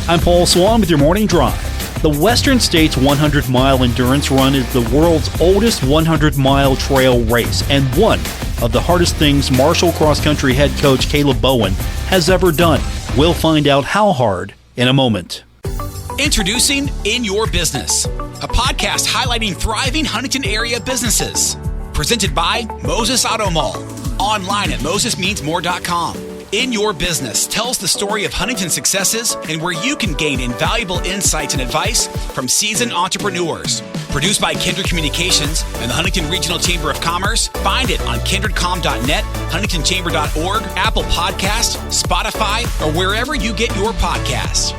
I'm Paul Swann with your morning drive. The Western States 100-mile endurance run is the world's oldest 100-mile trail race and one of the hardest things Marshall cross-country head coach Caleb Bowen has ever done. We'll find out how hard in a moment. Introducing In Your Business, a podcast highlighting thriving Huntington area businesses. Presented by Moses Auto Mall. Online at mosesmeansmore.com. In Your Business tells the story of Huntington's successes and where you can gain invaluable insights and advice from seasoned entrepreneurs. Produced by Kindred Communications and the Huntington Regional Chamber of Commerce. Find it on kindredcom.net, huntingtonchamber.org, Apple Podcasts, Spotify, or wherever you get your podcasts.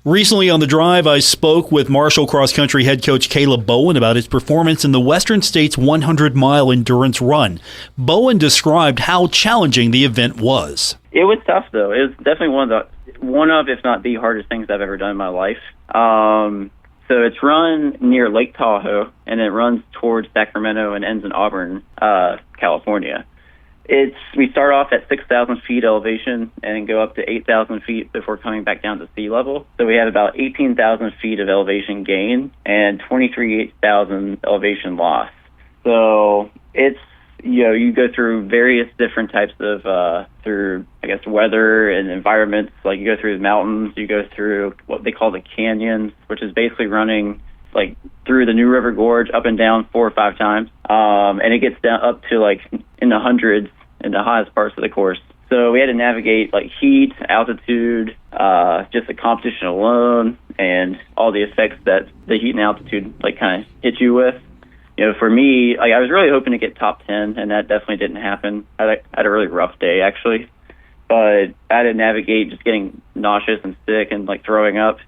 Recently on The Drive, I spoke with Marshall cross-country head coach Caleb Bowen about his performance in the Western States 100-mile endurance run. Bowen described how challenging the event was. It was tough, though. It was definitely one of, if not the hardest things I've ever done in my life. So it's run near Lake Tahoe, and it runs towards Sacramento and ends in Auburn, California. We start off at 6,000 feet elevation and go up to 8,000 feet before coming back down to sea level. So we have about 18,000 feet of elevation gain and 23,000 elevation loss. So it's, you go through various different types of, weather and environments. Like you go through the mountains, you go through what they call the canyons, which is basically running like through the New River Gorge up and down 4 or 5 times. And it gets down up to like in the hundreds in the highest parts of the course. So we had to navigate like heat, altitude, just the competition alone, and all the effects that the heat and altitude like kind of hit you with. For me, I was really hoping to get top 10, and that definitely didn't happen. I had a really rough day actually, but I had to navigate just getting nauseous and sick and like throwing up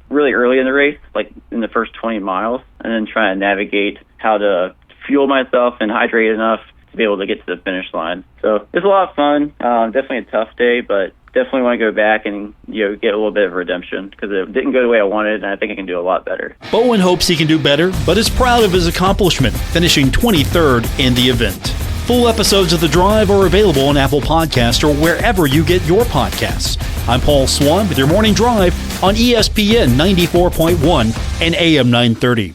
really early in the race, like in the first 20 miles, and then trying to navigate how to fuel myself and hydrate enough to be able to get to the finish line. So it's a lot of fun. Definitely a tough day, but definitely want to go back and get a little bit of redemption because it didn't go the way I wanted, and I think I can do a lot better. Bowen hopes he can do better, but is proud of his accomplishment, finishing 23rd in the event. Full episodes of The Drive are available on Apple Podcasts or wherever you get your podcasts. I'm Paul Swann with your morning drive on ESPN 94.1 and AM 930.